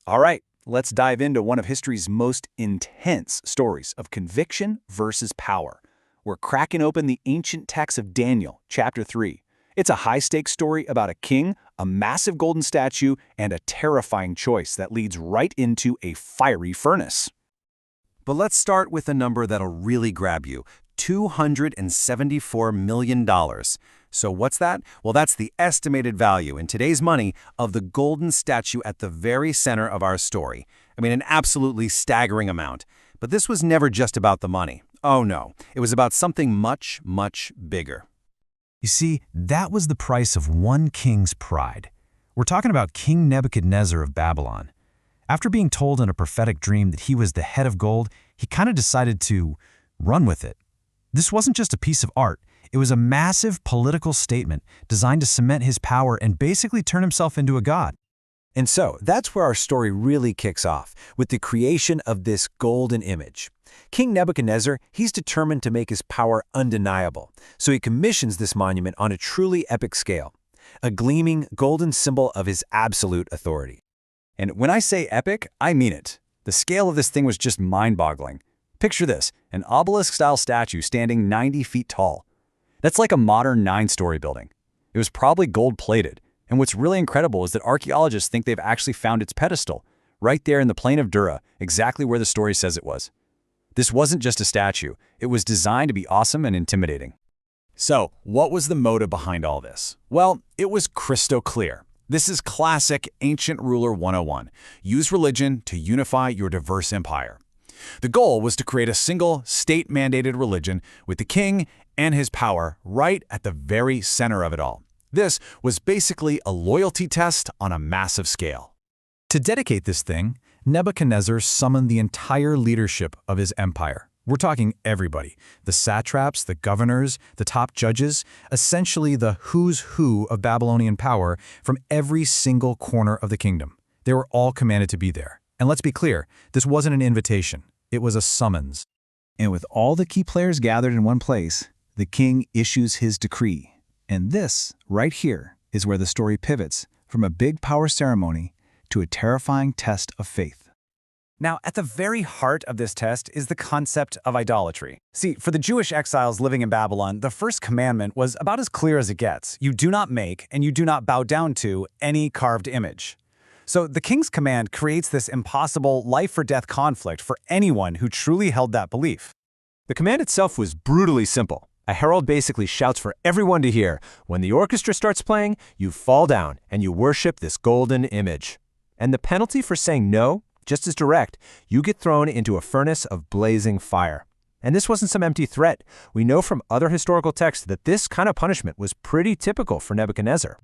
All right, let's dive into one of history's most intense stories of conviction versus power. We're cracking open the ancient text of Daniel, chapter 3. It's a high-stakes story about a king, a massive golden statue, and a terrifying choice that leads right into a fiery furnace. But let's start with a number that'll really grab you, $274 million. So what's that? Well, that's the estimated value in today's money of the golden statue at the very center of our story. I mean, an absolutely staggering amount. But this was never just about the money. Oh no, it was about something much, much bigger. You see, that was the price of one king's pride. We're talking about King Nebuchadnezzar of Babylon. After being told in a prophetic dream that he was the head of gold, he kind of decided to run with it. This wasn't just a piece of art. It was a massive political statement designed to cement his power and basically turn himself into a god. And so, that's where our story really kicks off, with the creation of this golden image. King Nebuchadnezzar, he's determined to make his power undeniable, so he commissions this monument on a truly epic scale, a gleaming golden symbol of his absolute authority. And when I say epic, I mean it. The scale of this thing was just mind-boggling. Picture this, an obelisk-style statue standing 90 feet tall. That's like a modern 9-story building. It was probably gold-plated, and what's really incredible is that archaeologists think they've actually found its pedestal, right there in the Plain of Dura, exactly where the story says it was. This wasn't just a statue, it was designed to be awesome and intimidating. So, what was the motive behind all this? Well, it was crystal clear. This is classic Ancient Ruler 101. Use religion to unify your diverse empire. The goal was to create a single, state-mandated religion with the king and his power right at the very center of it all. This was basically a loyalty test on a massive scale. To dedicate this thing, Nebuchadnezzar summoned the entire leadership of his empire. We're talking everybody, the satraps, the governors, the top judges, essentially the who's who of Babylonian power from every single corner of the kingdom. They were all commanded to be there. And let's be clear, this wasn't an invitation, it was a summons. And with all the key players gathered in one place, the king issues his decree. And this, right here, is where the story pivots from a big power ceremony to a terrifying test of faith. Now, at the very heart of this test is the concept of idolatry. See, for the Jewish exiles living in Babylon, the first commandment was about as clear as it gets. You do not make and you do not bow down to any carved image. So the king's command creates this impossible life-or-death conflict for anyone who truly held that belief. The command itself was brutally simple. A herald basically shouts for everyone to hear, when the orchestra starts playing, you fall down and you worship this golden image. And the penalty for saying no, just as direct, you get thrown into a furnace of blazing fire. And this wasn't some empty threat. We know from other historical texts that this kind of punishment was pretty typical for Nebuchadnezzar.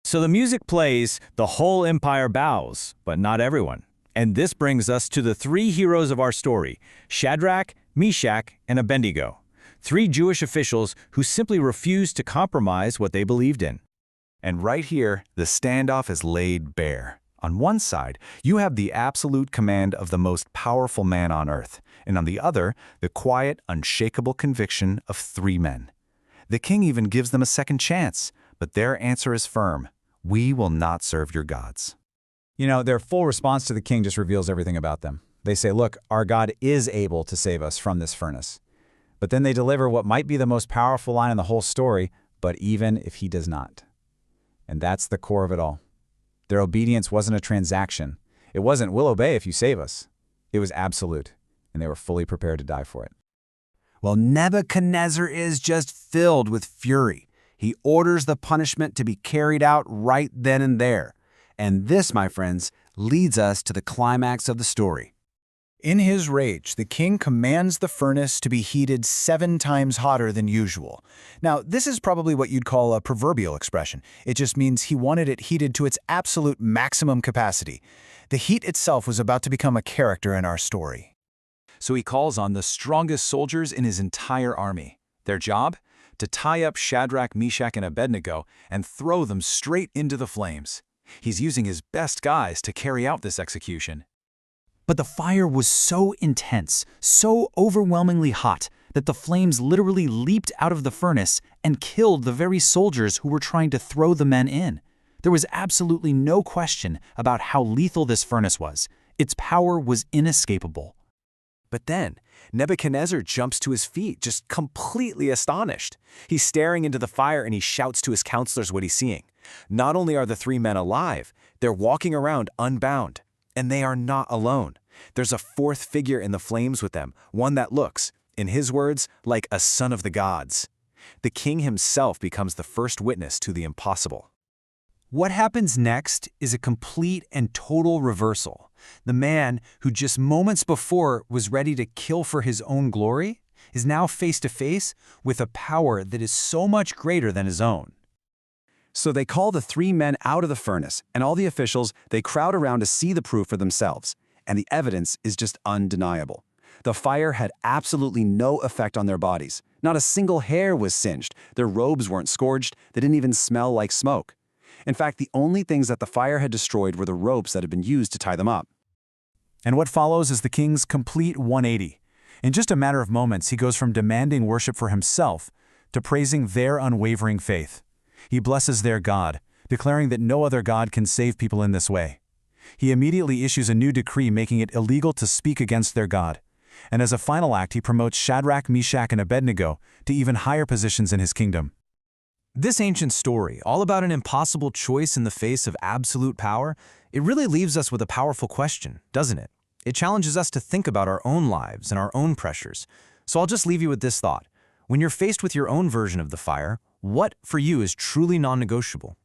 So the music plays, the whole empire bows, but not everyone. And this brings us to the three heroes of our story, Shadrach, Meshach, and Abednego. Three Jewish officials who simply refused to compromise what they believed in. And right here, the standoff is laid bare. On one side, you have the absolute command of the most powerful man on earth, and on the other, the quiet, unshakable conviction of three men. The king even gives them a second chance, but their answer is firm. We will not serve your gods. You know, their full response to the king just reveals everything about them. They say, look, our God is able to save us from this furnace. But then they deliver what might be the most powerful line in the whole story, but even if he does not. And that's the core of it all. Their obedience wasn't a transaction. It wasn't, we'll obey if you save us. It was absolute, and they were fully prepared to die for it. Well, Nebuchadnezzar is just filled with fury. He orders the punishment to be carried out right then and there. And this, my friends, leads us to the climax of the story. In his rage, the king commands the furnace to be heated 7 times hotter than usual. Now, this is probably what you'd call a proverbial expression. It just means he wanted it heated to its absolute maximum capacity. The heat itself was about to become a character in our story. So he calls on the strongest soldiers in his entire army. Their job? To tie up Shadrach, Meshach, and Abednego and throw them straight into the flames. He's using his best guys to carry out this execution. But the fire was so intense, so overwhelmingly hot, that the flames literally leaped out of the furnace and killed the very soldiers who were trying to throw the men in. There was absolutely no question about how lethal this furnace was. Its power was inescapable. But then, Nebuchadnezzar jumps to his feet, just completely astonished. He's staring into the fire and he shouts to his counselors what he's seeing. Not only are the three men alive, they're walking around unbound. And they are not alone. There's a fourth figure in the flames with them, one that looks, in his words, like a son of the gods. The king himself becomes the first witness to the impossible. What happens next is a complete and total reversal. The man who just moments before was ready to kill for his own glory is now face to face with a power that is so much greater than his own. So they call the three men out of the furnace, and all the officials, they crowd around to see the proof for themselves. And the evidence is just undeniable. The fire had absolutely no effect on their bodies. Not a single hair was singed. Their robes weren't scorched. They didn't even smell like smoke. In fact, the only things that the fire had destroyed were the ropes that had been used to tie them up. And what follows is the king's complete 180. In just a matter of moments, he goes from demanding worship for himself to praising their unwavering faith. He blesses their God, declaring that no other God can save people in this way. He immediately issues a new decree making it illegal to speak against their God. And as a final act, he promotes Shadrach, Meshach, and Abednego to even higher positions in his kingdom. This ancient story, all about an impossible choice in the face of absolute power, it really leaves us with a powerful question, doesn't it? It challenges us to think about our own lives and our own pressures. So I'll just leave you with this thought. When you're faced with your own version of the fire, what for you is truly non-negotiable?